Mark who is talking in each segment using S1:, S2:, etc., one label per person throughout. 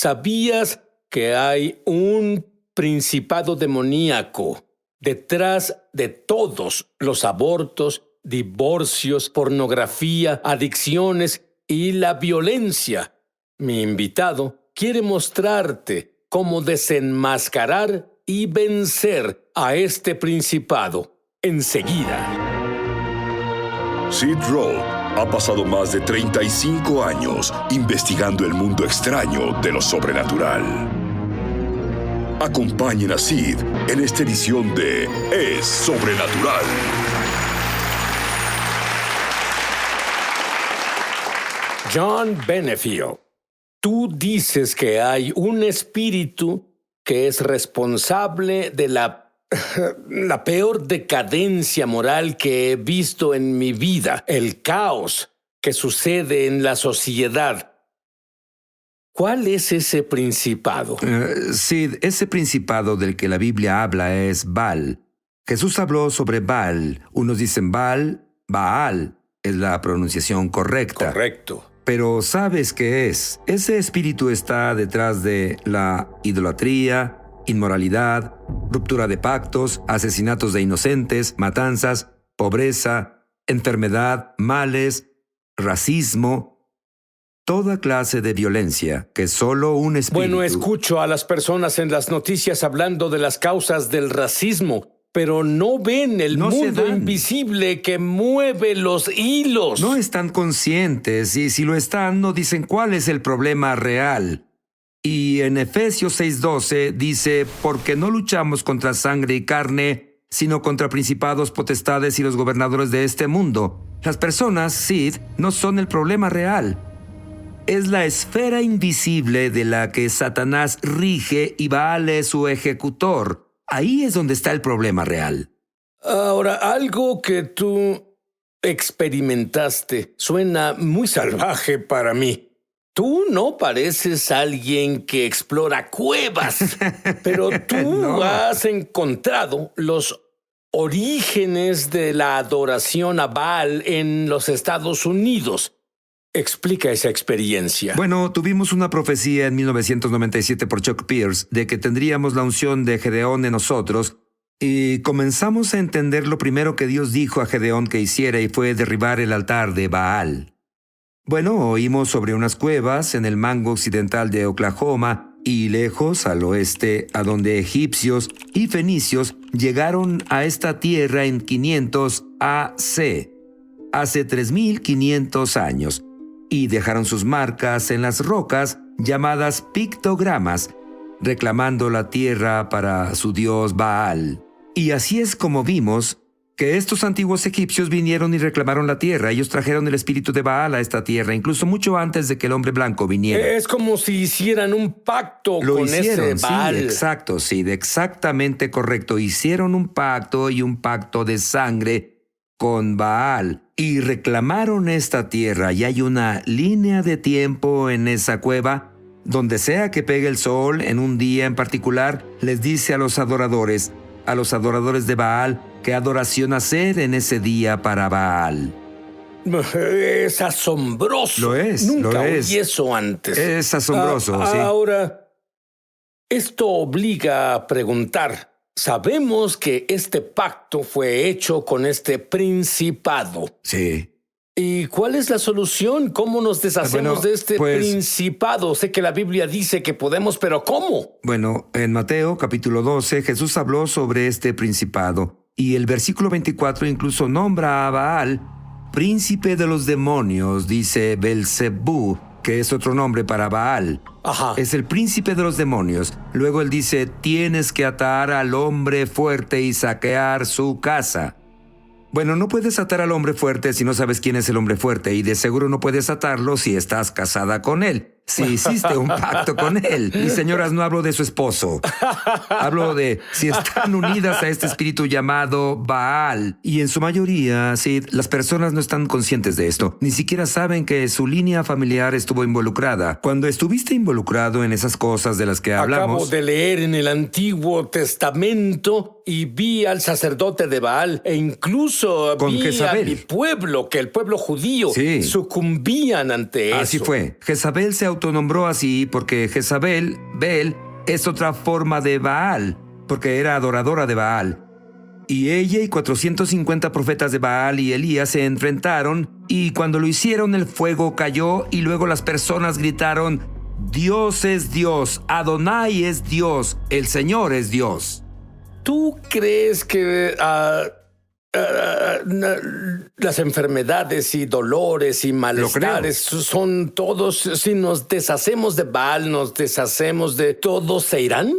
S1: ¿Sabías que hay un principado demoníaco detrás de todos los abortos, divorcios, pornografía, adicciones y la violencia? Mi invitado quiere mostrarte cómo desenmascarar y vencer a este principado enseguida.
S2: Sid Roth ha pasado más de 35 años investigando el mundo extraño de lo sobrenatural. Acompañen a Sid en esta edición de Es Sobrenatural.
S1: John Benefiel, tú dices que hay un espíritu que es responsable de la peor decadencia moral que he visto en mi vida, el caos que sucede en la sociedad. ¿Cuál es ese principado?
S3: Sid, ese principado del que la Biblia habla es Baal. Jesús habló sobre Baal. Unos dicen Baal, Baal es la pronunciación correcta.
S1: Correcto.
S3: Pero ¿sabes qué es? Ese espíritu está detrás de la idolatría, inmoralidad, ruptura de pactos, asesinatos de inocentes, matanzas, pobreza, enfermedad, males, racismo, toda clase de violencia que solo un espíritu...
S1: Bueno, escucho a las personas en las noticias hablando de las causas del racismo, pero no ven el mundo invisible que mueve los hilos.
S3: No están conscientes y si lo están, no dicen cuál es el problema real. Y en Efesios 6:12 dice, porque no luchamos contra sangre y carne, sino contra principados, potestades y los gobernadores de este mundo. Las personas, Sid, no son el problema real. Es la esfera invisible de la que Satanás rige y Baal es su ejecutor. Ahí es donde está el problema real.
S1: Ahora, algo que tú experimentaste suena muy salvaje para mí. Tú no pareces alguien que explora cuevas, pero tú
S3: No.
S1: has encontrado los orígenes de la adoración a Baal en los Estados Unidos. Explica esa experiencia.
S3: Bueno, tuvimos una profecía en 1997 por Chuck Pierce de que tendríamos la unción de Gedeón en nosotros y comenzamos a entender lo primero que Dios dijo a Gedeón que hiciera y fue derribar el altar de Baal. Bueno, oímos sobre unas cuevas en el mango occidental de Oklahoma y lejos al oeste, a donde egipcios y fenicios llegaron a esta tierra en 500 AC, hace 3.500 años, y dejaron sus marcas en las rocas llamadas pictogramas, reclamando la tierra para su dios Baal. Y así es como vimos que estos antiguos egipcios vinieron y reclamaron la tierra. Ellos trajeron el espíritu de Baal a esta tierra, incluso mucho antes de que el hombre blanco viniera.
S1: Es como si hicieran un pacto con ese Baal.
S3: Sí, exacto, sí, exactamente correcto. Hicieron un pacto y un pacto de sangre con Baal y reclamaron esta tierra. Y hay una línea de tiempo en esa cueva. Donde sea que pegue el sol en un día en particular, les dice a los adoradores de Baal, qué adoración hacer en ese día para Baal.
S1: Es asombroso.
S3: Lo es,
S1: Nunca
S3: lo es.
S1: oí eso antes.
S3: Es asombroso, sí.
S1: Ahora, esto obliga a preguntar. Sabemos que este pacto fue hecho con este principado.
S3: Sí.
S1: ¿Y cuál es la solución? ¿Cómo nos deshacemos de este principado? Sé que la Biblia dice que podemos, pero ¿cómo?
S3: Bueno, en Mateo capítulo 12, Jesús habló sobre este principado. Y el versículo 24 incluso nombra a Baal, príncipe de los demonios, dice Belzebú, que es otro nombre para Baal.
S1: Ajá.
S3: Es el príncipe de los demonios. Luego él dice, tienes que atar al hombre fuerte y saquear su casa. Bueno, no puedes atar al hombre fuerte si no sabes quién es el hombre fuerte, y de seguro no puedes atarlo si estás casada con él, si hiciste un pacto con él. Y señoras, no hablo de su esposo. Hablo de si están unidas a este espíritu llamado Baal. Y en su mayoría, Sid, las personas no están conscientes de esto. Ni siquiera saben que su línea familiar estuvo involucrada. Cuando estuviste involucrado en esas cosas de las que hablamos...
S1: Acabo de leer en el Antiguo Testamento y vi al sacerdote de Baal e incluso
S3: con
S1: vi
S3: Jezabel.
S1: a mi pueblo, que el pueblo judío
S3: Sí.
S1: sucumbían ante eso.
S3: Así fue. Jezabel se autonombró así porque Jezabel, Bel, es otra forma de Baal, porque era adoradora de Baal. Y ella y 450 profetas de Baal y Elías se enfrentaron, y cuando lo hicieron el fuego cayó, y luego las personas gritaron: Dios es Dios, Adonai es Dios, el Señor es Dios.
S1: ¿Tú crees que las enfermedades y dolores y malestares son todos, si nos deshacemos de Baal, nos deshacemos de todos, se irán?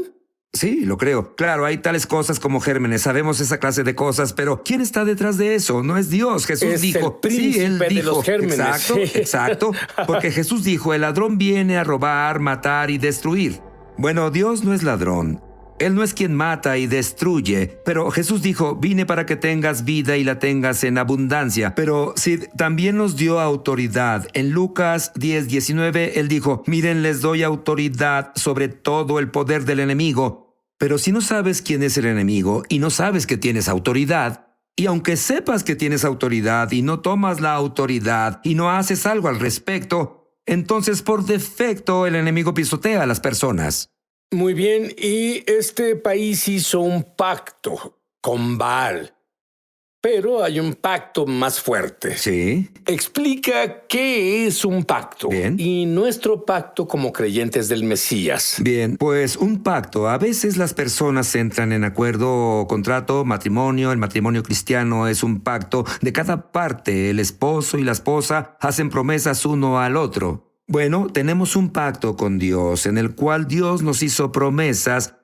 S3: Sí, lo creo. Claro, hay tales cosas como gérmenes, sabemos esa clase de cosas, pero ¿quién está detrás de eso? No es Dios. Jesús dijo,
S1: el príncipe de los gérmenes.
S3: Exacto, exacto, porque Jesús dijo, el ladrón viene a robar, matar y destruir. Bueno, Dios no es ladrón. Él no es quien mata y destruye, pero Jesús dijo, vine para que tengas vida y la tengas en abundancia. Pero Sid también nos dio autoridad. En Lucas 10:19, él dijo, miren, les doy autoridad sobre todo el poder del enemigo. Pero si no sabes quién es el enemigo y no sabes que tienes autoridad, y aunque sepas que tienes autoridad y no tomas la autoridad y no haces algo al respecto, entonces por defecto el enemigo pisotea a las personas.
S1: Muy bien, y este país hizo un pacto con Baal, pero hay un pacto más fuerte.
S3: Sí.
S1: Explica qué es un pacto.
S3: Bien.
S1: Y nuestro pacto como creyentes del Mesías.
S3: Bien, pues un pacto. A veces las personas entran en acuerdo o contrato, matrimonio. El matrimonio cristiano es un pacto de cada parte. El esposo y la esposa hacen promesas uno al otro. Bueno, tenemos un pacto con Dios en el cual Dios nos hizo promesas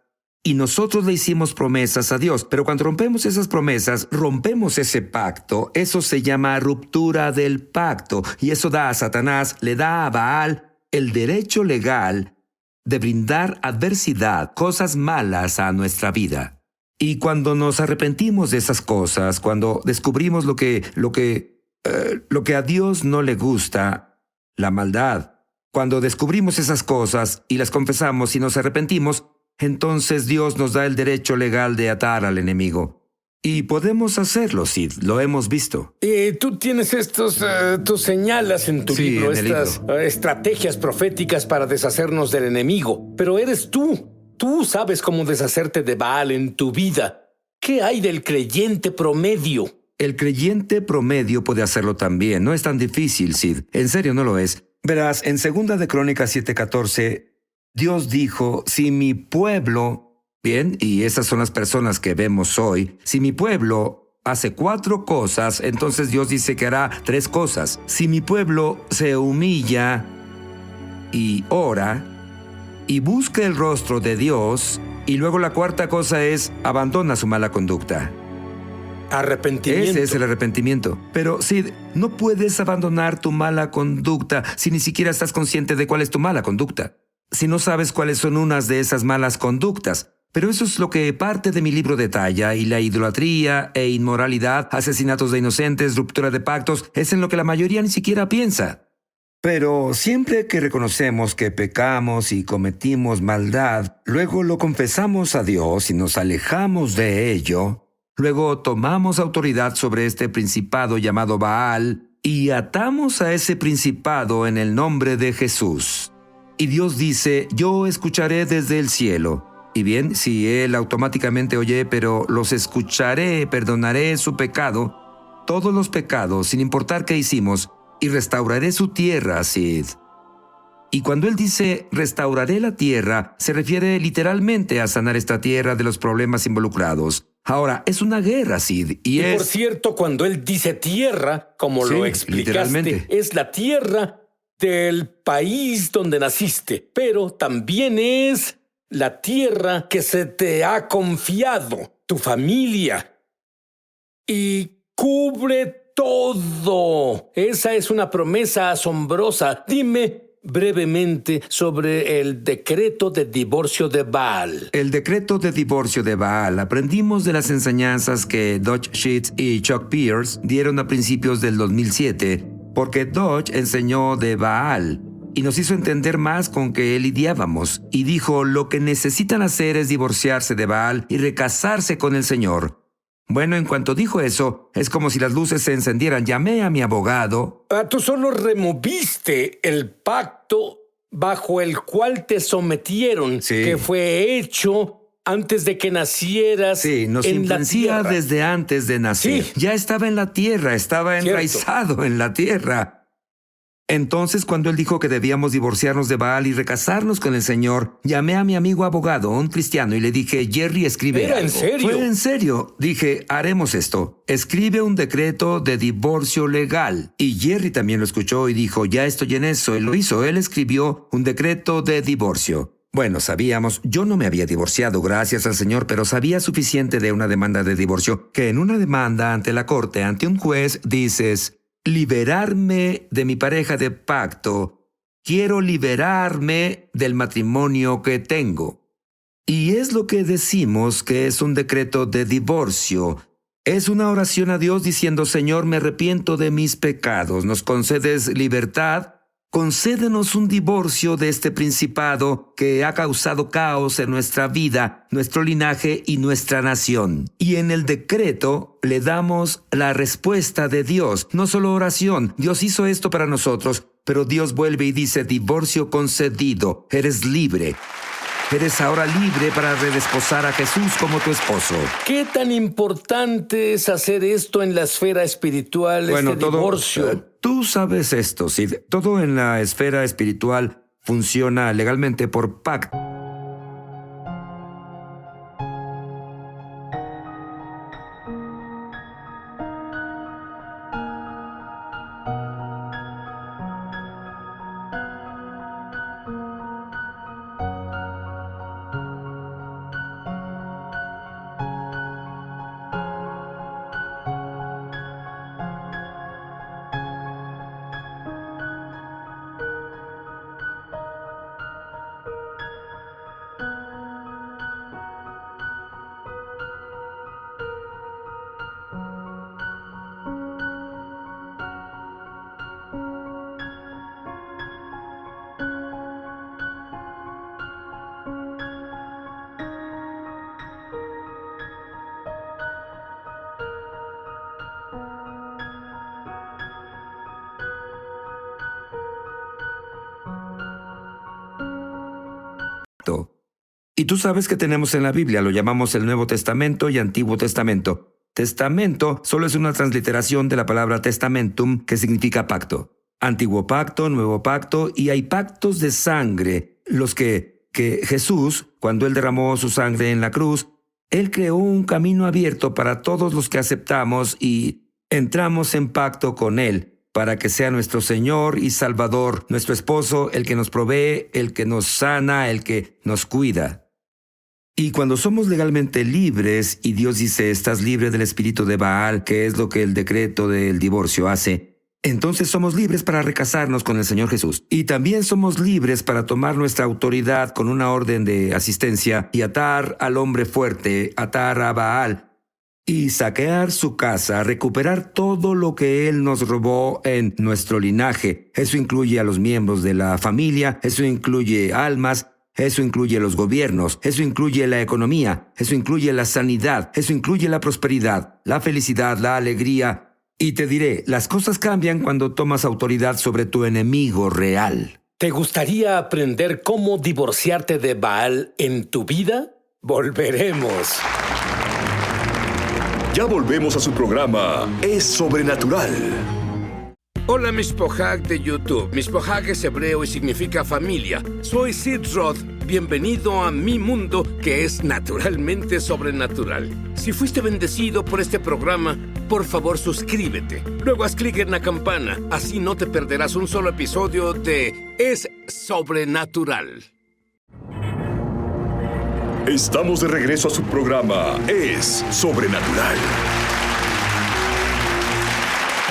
S3: y nosotros le hicimos promesas a Dios. Pero cuando rompemos esas promesas, rompemos ese pacto. Eso se llama ruptura del pacto. Y eso da a Satanás, le da a Baal el derecho legal de brindar adversidad, cosas malas a nuestra vida. Y cuando nos arrepentimos de esas cosas, cuando descubrimos lo que a Dios no le gusta, la maldad, cuando descubrimos esas cosas y las confesamos y nos arrepentimos, entonces Dios nos da el derecho legal de atar al enemigo. Y podemos hacerlo, Sid, lo hemos visto.
S1: Y tú tienes tú señalas en tu libro estas estrategias proféticas para deshacernos del enemigo. Pero eres tú. Tú sabes cómo deshacerte de Baal en tu vida. ¿Qué hay del creyente promedio?
S3: El creyente promedio puede hacerlo también. No es tan difícil, Sid. En serio, no lo es. Verás, en 2 de Crónicas 7:14, Dios dijo, si mi pueblo, bien, y esas son las personas que vemos hoy, si mi pueblo hace 4 cosas, entonces Dios dice que hará 3 cosas. Si mi pueblo se humilla y ora y busca el rostro de Dios, y luego la 4ª cosa es abandona su mala conducta.
S1: Arrepentimiento.
S3: Ese es el arrepentimiento. Pero Sid, no puedes abandonar tu mala conducta si ni siquiera estás consciente de cuál es tu mala conducta. Si no sabes cuáles son unas de esas malas conductas. Pero eso es lo que parte de mi libro detalla, y la idolatría e inmoralidad, asesinatos de inocentes, ruptura de pactos, es en lo que la mayoría ni siquiera piensa. Pero siempre que reconocemos que pecamos y cometimos maldad, luego lo confesamos a Dios y nos alejamos de ello, luego tomamos autoridad sobre este principado llamado Baal y atamos a ese principado en el nombre de Jesús. Y Dios dice, yo escucharé desde el cielo. Y bien, si Él automáticamente oye, pero los escucharé, perdonaré su pecado, todos los pecados, sin importar qué hicimos, y restauraré su tierra, Sid. Y cuando Él dice, restauraré la tierra, se refiere literalmente a sanar esta tierra de los problemas involucrados. Ahora, es una guerra, Sid, y
S1: por cierto, cuando Él dice tierra, como lo explicaste, es la tierra del país donde naciste, pero también es la tierra que se te ha confiado, tu familia, y cubre todo. Esa es una promesa asombrosa. Dime brevemente sobre el decreto de divorcio de Baal.
S3: El decreto de divorcio de Baal aprendimos de las enseñanzas que Dodge Sheets y Chuck Pierce dieron a principios del 2007, porque Dodge enseñó de Baal y nos hizo entender más con que él lidiábamos, y dijo, lo que necesitan hacer es divorciarse de Baal y recasarse con el Señor. Bueno, en cuanto dijo eso, es como si las luces se encendieran. Llamé a mi abogado.
S1: Tú solo removiste el pacto bajo el cual te sometieron,
S3: Sí.
S1: que fue hecho antes de que nacieras
S3: Sí, nos
S1: en la
S3: influencia
S1: tierra.
S3: desde antes de nacer.
S1: Sí.
S3: Ya estaba en la tierra, estaba
S1: Cierto.
S3: enraizado en la tierra. Entonces, cuando él dijo que debíamos divorciarnos de Baal y recasarnos con el Señor, llamé a mi amigo abogado, un cristiano, y le dije, Jerry, escribe
S1: ¿Era en
S3: algo.
S1: serio?
S3: Fue en serio. Dije, haremos esto. Escribe un decreto de divorcio legal. Y Jerry también lo escuchó y dijo, ya estoy en eso. Él lo hizo. Él escribió un decreto de divorcio. Bueno, sabíamos, yo no me había divorciado, gracias al Señor, pero sabía suficiente de una demanda de divorcio, que en una demanda ante la corte, ante un juez, dices, liberarme de mi pareja de pacto. Quiero liberarme del matrimonio que tengo. Y es lo que decimos que es un decreto de divorcio. Es una oración a Dios diciendo, Señor, me arrepiento de mis pecados. ¿Nos concedes libertad? Concédenos un divorcio de este principado que ha causado caos en nuestra vida, nuestro linaje y nuestra nación. Y en el decreto le damos la respuesta de Dios, no solo oración. Dios hizo esto para nosotros, pero Dios vuelve y dice, divorcio concedido, eres libre. Eres ahora libre para redesposar a Jesús como tu esposo.
S1: ¿Qué tan importante es hacer esto en la esfera espiritual, divorcio?
S3: Tú sabes esto, Sid. Todo en la esfera espiritual funciona legalmente por pacto. Y tú sabes que tenemos en la Biblia, lo llamamos el Nuevo Testamento y Antiguo Testamento. Testamento solo es una transliteración de la palabra testamentum, que significa pacto. Antiguo pacto, nuevo pacto, y hay pactos de sangre, los que Jesús, cuando Él derramó su sangre en la cruz, Él creó un camino abierto para todos los que aceptamos y entramos en pacto con Él, para que sea nuestro Señor y Salvador, nuestro esposo, el que nos provee, el que nos sana, el que nos cuida. Y cuando somos legalmente libres, y Dios dice, estás libre del espíritu de Baal, que es lo que el decreto del divorcio hace, entonces somos libres para recasarnos con el Señor Jesús. Y también somos libres para tomar nuestra autoridad con una orden de asistencia y atar al hombre fuerte, atar a Baal, y saquear su casa, recuperar todo lo que él nos robó en nuestro linaje. Eso incluye a los miembros de la familia, eso incluye almas, eso incluye los gobiernos, eso incluye la economía, eso incluye la sanidad, eso incluye la prosperidad, la felicidad, la alegría. Y te diré, las cosas cambian cuando tomas autoridad sobre tu enemigo real.
S1: ¿Te gustaría aprender cómo divorciarte de Baal en tu vida? Volveremos.
S2: Ya volvemos a su programa Es Sobrenatural.
S1: Hola, Mishpohag de YouTube. Mishpohag es hebreo y significa familia. Soy Sid Roth. Bienvenido a mi mundo, que es naturalmente sobrenatural. Si fuiste bendecido por este programa, por favor suscríbete. Luego haz clic en la campana. Así no te perderás un solo episodio de Es Sobrenatural.
S2: Estamos de regreso a su programa Es Sobrenatural.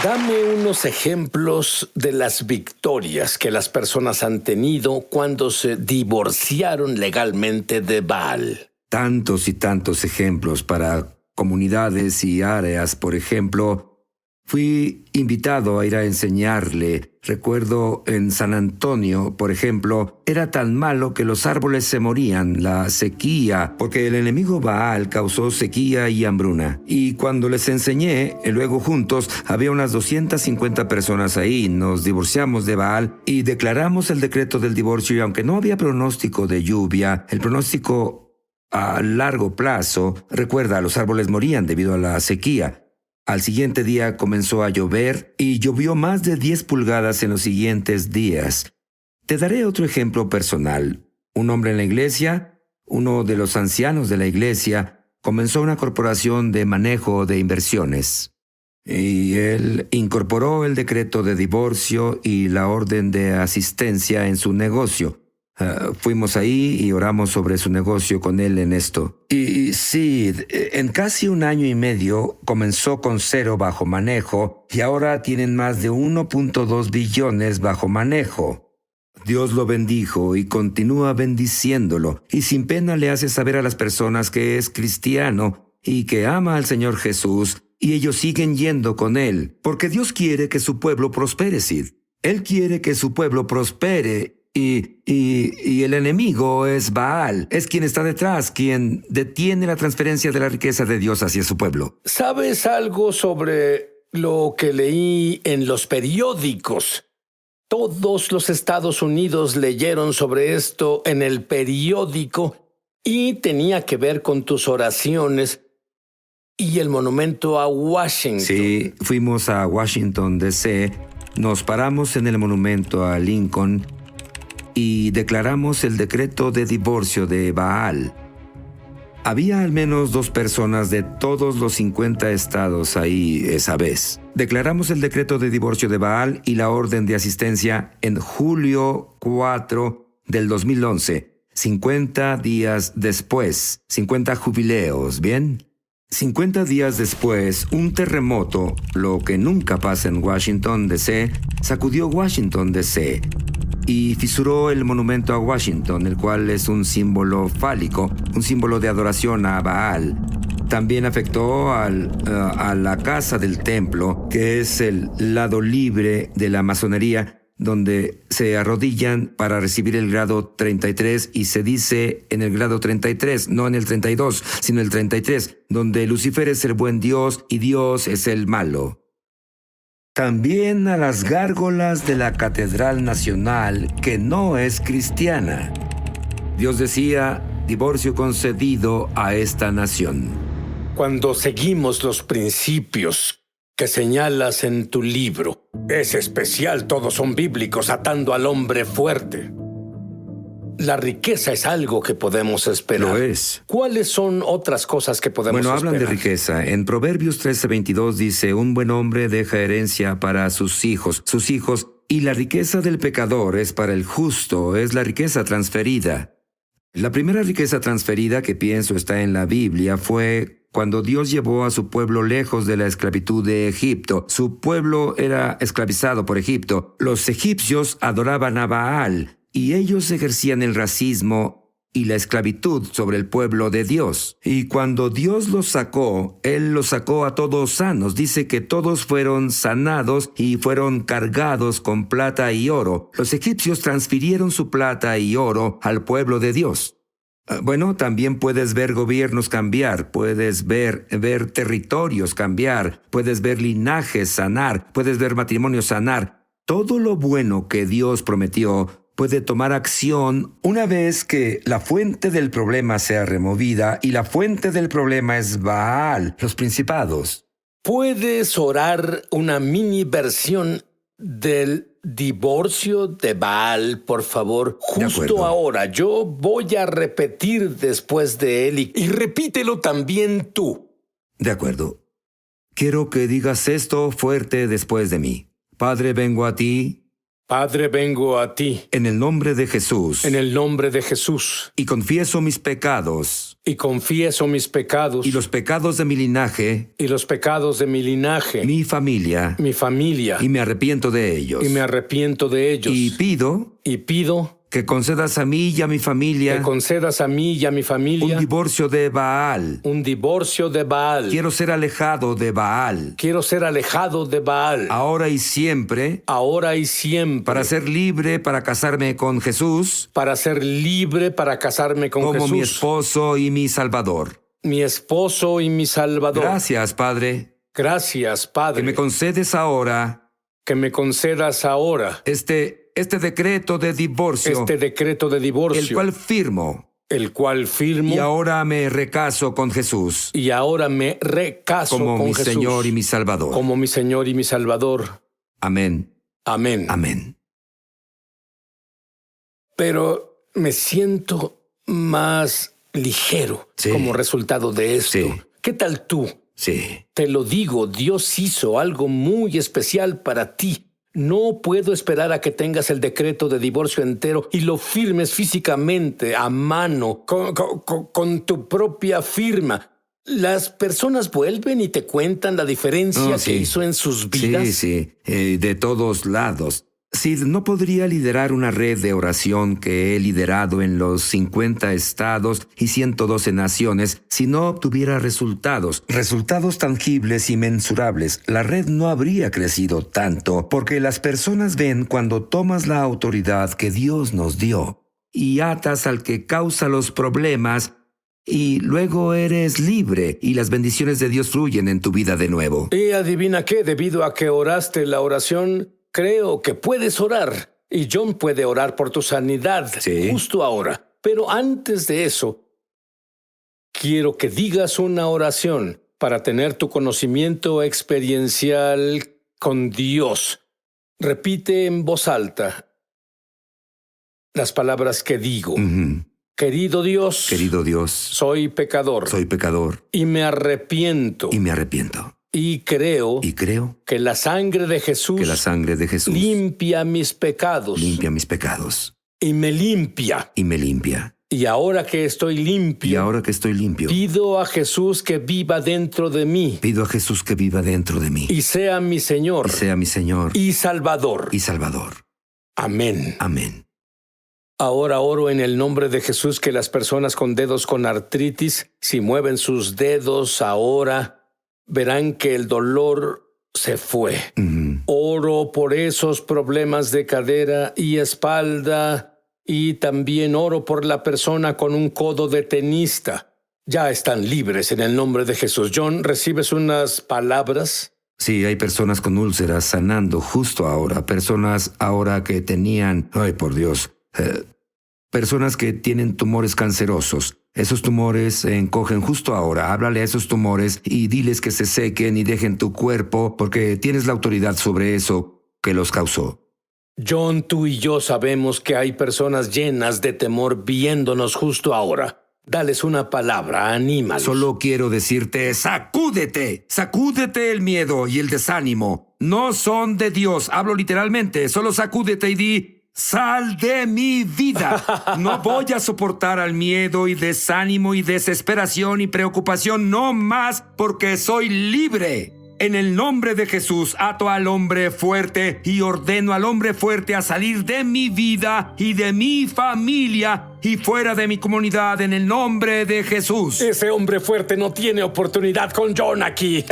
S1: Dame unos ejemplos de las victorias que las personas han tenido cuando se divorciaron legalmente de Baal.
S3: Tantos y tantos ejemplos para comunidades y áreas. Por ejemplo, Fui invitado a ir a enseñarle. Recuerdo en San Antonio, por ejemplo, era tan malo que los árboles se morían, la sequía, porque el enemigo Baal causó sequía y hambruna. Y cuando les enseñé, luego juntos, había unas 250 personas ahí. Nos divorciamos de Baal y declaramos el decreto del divorcio, y aunque no había pronóstico de lluvia, el pronóstico a largo plazo, recuerda, los árboles morían debido a la sequía. Al siguiente día comenzó a llover y llovió más de 10 pulgadas en los siguientes días. Te daré otro ejemplo personal. Un hombre en la iglesia, uno de los ancianos de la iglesia, comenzó una corporación de manejo de inversiones. Y él incorporó el decreto de divorcio y la orden de asistencia en su negocio. Fuimos ahí y oramos sobre su negocio con él en esto. Y sí, en casi 1 año y medio comenzó con 0 bajo manejo y ahora tienen más de 1.2 billones bajo manejo. Dios lo bendijo y continúa bendiciéndolo, y sin pena le hace saber a las personas que es cristiano y que ama al Señor Jesús, y ellos siguen yendo con él, porque Dios quiere que su pueblo prospere, Sid. Él quiere que su pueblo prospere. Y el enemigo es Baal, es quien está detrás, quien detiene la transferencia de la riqueza de Dios hacia su pueblo.
S1: ¿Sabes algo sobre lo que leí en los periódicos? Todos los Estados Unidos leyeron sobre esto en el periódico y tenía que ver con tus oraciones y el monumento a Washington.
S3: Sí, fuimos a Washington, D.C., nos paramos en el monumento a Lincoln y declaramos el decreto de divorcio de Baal. Había al menos 2 personas de todos los 50 estados ahí esa vez. Declaramos el decreto de divorcio de Baal y la orden de asistencia en julio 4 del 2011, 50 días después, 50 jubileos, ¿bien? 50 días después, un terremoto, lo que nunca pasa en Washington, D.C., sacudió Washington, D.C., y fisuró el monumento a Washington, el cual es un símbolo fálico, un símbolo de adoración a Baal. También afectó a la casa del templo, que es el lado libre de la masonería, donde se arrodillan para recibir el grado 33, y se dice en el grado 33, no en el 32, sino el 33, donde Lucifer es el buen Dios y Dios es el malo. También a las gárgolas de la Catedral Nacional, que no es cristiana. Dios decía, divorcio concedido a esta nación.
S1: Cuando seguimos los principios que señalas en tu libro, es especial, todos son bíblicos, atando al hombre fuerte. La riqueza es algo que podemos esperar.
S3: Lo es.
S1: ¿Cuáles son otras cosas que podemos esperar?
S3: Hablan de riqueza. En Proverbios 13:22 dice, un buen hombre deja herencia para sus hijos, y la riqueza del pecador es para el justo, es la riqueza transferida. La primera riqueza transferida que pienso está en la Biblia fue cuando Dios llevó a su pueblo lejos de la esclavitud de Egipto. Su pueblo era esclavizado por Egipto. Los egipcios adoraban a Baal, y ellos ejercían el racismo y la esclavitud sobre el pueblo de Dios. Y cuando Dios los sacó, Él los sacó a todos sanos. Dice que todos fueron sanados y fueron cargados con plata y oro. Los egipcios transfirieron su plata y oro al pueblo de Dios. Bueno, también puedes ver gobiernos cambiar, puedes ver territorios cambiar, puedes ver linajes sanar, puedes ver matrimonios sanar. Todo lo bueno que Dios prometió puede tomar acción una vez que la fuente del problema sea removida, y la fuente del problema es Baal, los principados.
S1: ¿Puedes orar una mini versión del divorcio de Baal, por favor? Justo ahora. Yo voy a repetir después de él y repítelo también tú.
S3: De acuerdo. Quiero que digas esto fuerte después de mí. Padre, vengo a ti.
S1: Padre, vengo a ti.
S3: En el nombre de Jesús.
S1: En el nombre de Jesús.
S3: Y confieso mis pecados.
S1: Y confieso mis pecados.
S3: Y los pecados de mi linaje.
S1: Y los pecados de mi linaje.
S3: Mi familia.
S1: Mi familia.
S3: Y me arrepiento de ellos.
S1: Y me arrepiento de ellos.
S3: Y pido.
S1: Y pido.
S3: que concedas a mí y a mi familia
S1: que concedas a mí y a mi familia
S3: un divorcio de Baal.
S1: un divorcio de Baal.
S3: Quiero ser alejado de Baal,
S1: Quiero ser alejado de Baal,
S3: ahora y siempre,
S1: ahora y siempre,
S3: para ser libre, para casarme con Jesús,
S1: para ser libre, para casarme con
S3: como
S1: Jesús,
S3: mi esposo y mi Salvador.
S1: mi esposo y mi Salvador.
S3: Gracias, Padre,
S1: Gracias, Padre,
S3: que me concedes ahora
S1: que me concedas ahora
S3: este decreto de divorcio,
S1: este decreto de divorcio,
S3: el cual firmo,
S1: el cual firmo,
S3: y ahora me recaso con Jesús,
S1: y ahora me recaso
S3: como
S1: con
S3: mi
S1: Jesús,
S3: Señor y mi Salvador.
S1: como mi Señor y mi Salvador.
S3: Amén.
S1: Amén.
S3: Amén.
S1: Pero me siento más ligero
S3: Sí.
S1: como resultado de esto.
S3: Sí.
S1: ¿Qué tal tú?
S3: Sí.
S1: Te lo digo, Dios hizo algo muy especial para ti. No puedo esperar a que tengas el decreto de divorcio entero y lo firmes físicamente, a mano, con tu propia firma. Las personas vuelven y te cuentan la diferencia que hizo en sus vidas.
S3: Sí, de todos lados. Sid, no podría liderar una red de oración que he liderado en los 50 estados y 112 naciones si no obtuviera resultados tangibles y mensurables. La red no habría crecido tanto porque las personas ven cuando tomas la autoridad que Dios nos dio y atas al que causa los problemas y luego eres libre y las bendiciones de Dios fluyen en tu vida de nuevo.
S1: Y adivina qué, debido a que oraste la oración, creo que puedes orar. Y John puede orar por tu sanidad justo ahora. Pero antes de eso, quiero que digas una oración para tener tu conocimiento experiencial con Dios. Repite en voz alta las palabras que digo. Querido Dios, soy pecador. Y me arrepiento. Y creo que la sangre de Jesús limpia mis pecados. Y me limpia. Y ahora que estoy limpio, pido a Jesús que viva dentro de mí. Y sea mi Señor. Y Salvador. Amén. Ahora oro en el nombre de Jesús que las personas con dedos con artritis, si mueven sus dedos ahora, verán que el dolor se fue. Oro por esos problemas de cadera y espalda y también oro por la persona con un codo de tenista. Ya están libres en el nombre de Jesús. John, ¿recibes unas palabras?
S3: Sí, hay personas con úlceras sanando justo ahora. Personas ahora que tenían... ¡Ay, por Dios! Personas que tienen tumores cancerosos. Esos tumores se encogen justo ahora. Háblale a esos tumores y diles que se sequen y dejen tu cuerpo porque tienes la autoridad sobre eso que los causó.
S1: John, tú y yo sabemos que hay personas llenas de temor viéndonos justo ahora. Dales una palabra, anímalos.
S3: Solo quiero decirte, sacúdete. Sacúdete el miedo y el desánimo. No son de Dios. Hablo literalmente. Solo sacúdete y di... ¡Sal de mi vida! No voy a soportar al miedo y desánimo y desesperación y preocupación, no más, porque soy libre. En el nombre de Jesús ato al hombre fuerte y ordeno al hombre fuerte a salir de mi vida y de mi familia y fuera de mi comunidad en el nombre de Jesús.
S1: Ese hombre fuerte no tiene oportunidad con John aquí.